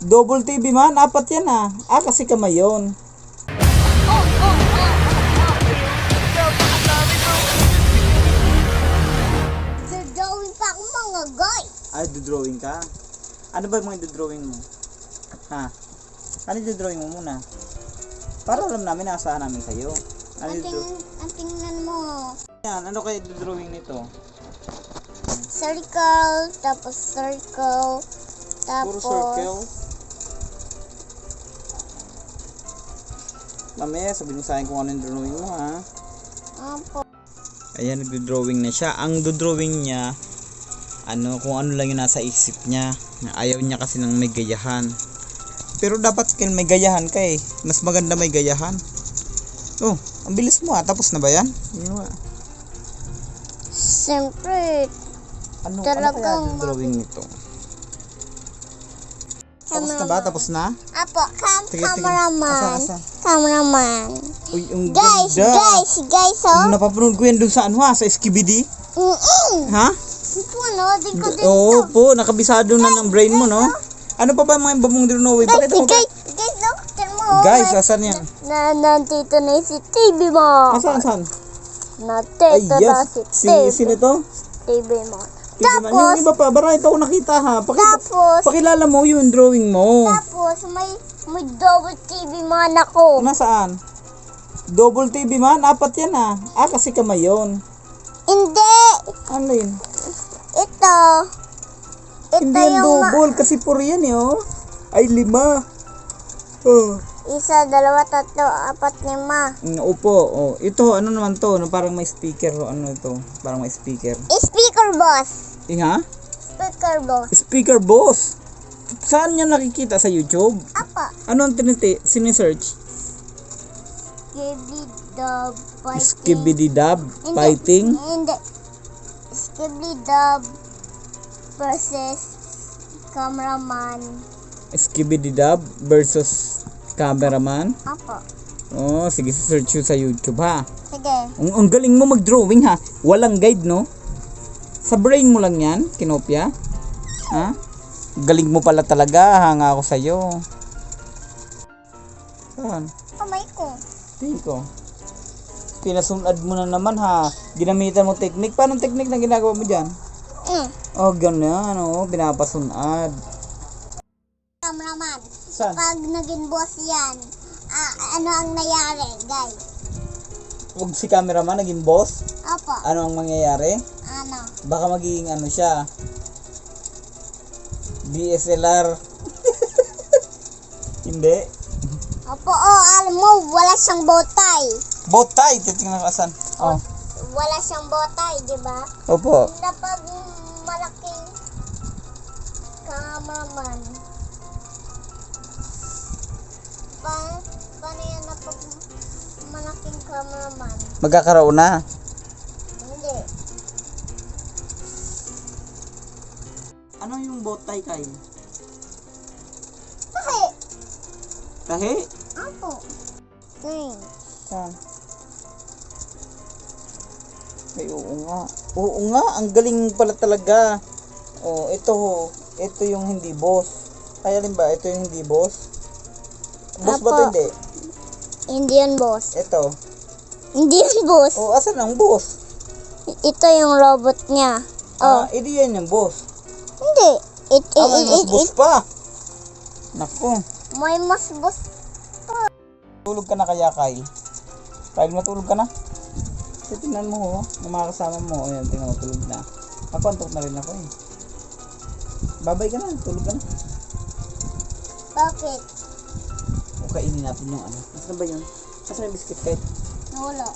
Double TV man, apat yan ah. Ah, kasi kamay yun. Drawing pa ako mga guy. Ay, dodrawing ka? Ano ba yung mga dodrawing mo? Ha? Ano yung dodrawing mo muna? Para alam namin, nasaan namin kayo. Ano yung Ang tingnan mo. yan? Ano kayo dodrawing nito? Circle, tapos circle, Puro tapos circle? Mamaya, sabihin mo sa akin kung ano yung drawing mo ha. Apo. Ayan, nagdo-drawing na siya. Ang do-drawing niya, kung ano lang yung nasa isip niya. Ayaw niya kasi ng may gayahan. Pero dapat may gayahan ka eh. Mas maganda may gayahan. Oh, ang bilis mo ah. Tapos na ba yan? Siyempre, Ano Talagang kaya yung drawing nito? Tapos na ba? Tapos na? Apo, Sige, sige. cameraman. Asa? Cameraman. Uy, ang Guys, ganda. guys, oh. Napapanood ko yan doon sa sa Skibidi. Ha? Ito ano, di ko din Oo po, nakabisado na ng brain mo, no? Ano pa ba mga ibang drawing? Bakit mo guys, look, tignan mo. Guys, asan yan? Nandito na si TV mo. Saan? Nandito na si TV. Sino to? TV mo. Yung Tapos, iba pa, bara ito ako nakita ha. tapos, Pakilala mo yung drawing mo. tapos, may double TV man ako. Nasaan? Double TV man? Apat yan ah. Ah, kasi kamay yun. Hindi. Ano yun? Ito. Hindi yan yung double kasi puro yan eh oh. Ay, 5. Oh. isa, dalawa, tatlo, apat, lima. Upo. Oh. Ito, ano naman to? No, parang may speaker. Ano ito? Parang may speaker. Speaker boss. Ha? Speaker boss. Speaker boss. Saan niya nakikita? Sa YouTube? Apa. Ano ang sinesearch? Skibidi-dub fighting. Skibidi-dub fighting? Hindi. Skibidi-dub versus cameraman. Skibidi-dub versus cameraman? Apa. Oh, sige, search yun sa YouTube ha. Sige. Ang galing mo mag-drawing ha. Walang guide no? Sa brain mo lang yan, kinopya. Ha? Galing mo pala talaga, hanga ako sa'yo. Saan? Kamay ko. Tingin ko. Pinasunad mo na naman ha. Ginamitan mo technique. Paano technique na ginagawa mo dyan? Oh, ganyan. Oh, pinapasunad. Cameraman. Saan? Pag naging boss yan, ano ang nangyari, guys? Huwag si cameraman naging boss. Apa. Ano ang mangyayari? Ano? Baka magiging ano siya. DSLR. Hindi. Opo, alam mo, wala siyang botay. Botay. Titingnan ko asan. Oh. Wala siyang botay, di ba? Opo. Kapag malaking cameraman, paano yan na pag malaking cameraman? Magkakaroon na. Hindi. Ano yung botay kayo? Tahi. Tahi? Apo. Green. Saan? Ay, oo nga. Oo nga, ang galing pala talaga. Oh, ito yung hindi boss. Kaya rin ba, ito yung hindi boss? Boss ba ito Apo. hindi? Hindi yan, boss. Ito. Hindi yan, boss. Oh, asan ang boss? Ito yung robot niya. Oh. Hindi yan yung boss. Hindi. May mas boss pa. Naku. May mas boss. Tulog ka na kaya, Kyle? Kyle, matulog ka na? Kasi tingnan mo, yung mga kasama mo. Ayan, tingnan mo, tulog na. Ako, antok na rin ako eh. Babay ka na, tulog ka na. Bakit? O, kainin natin yung ano. Nasaan ba yun? Nasaan yung biscuit, Kyle? Nawala.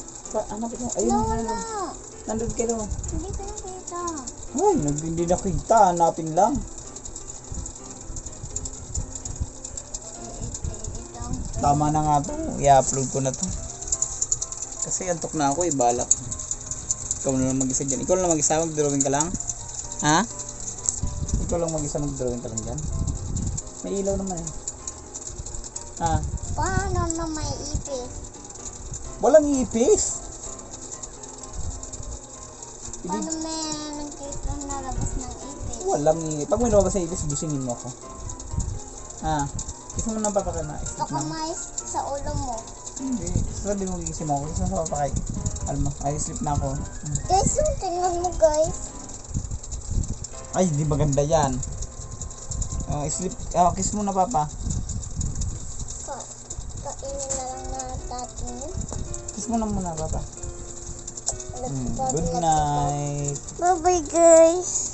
Hanapin mo. Ayun, Nawala. nandun kayo. Hindi ko nakita. Ay, hindi nakita. Hanapin lang. Tama na nga to. I-upload ko na to. Kasi antok na ako eh. Balak. Ikaw na lang mag-isa dyan. Ikaw lang mag-isa. Mag-drawing ka lang. Ha? Ikaw lang mag-isa. Mag-drawing ka lang dyan. May ilaw naman eh. Ha? Paano na may ipis? Walang ipis. Paano may nagkita na labas ng ipis? Walang ipis. Pag may lumabas na ipis, gisingin mo ako. Ha? Kiss mo na papa ka na. Sleep Baka na. mais sa ulo mo. Hindi. Sabi mo gigising mo ako. Kiss mo sa papa kay. Alma. Ay, sleep na ako. Guys, yung tingnan mo guys. Ay, di ba ganda yan? Oh, sleep. Oh, kiss mo na papa. Kainin na lang natin yun. Kiss mo na muna papa. Good night. Bye bye guys.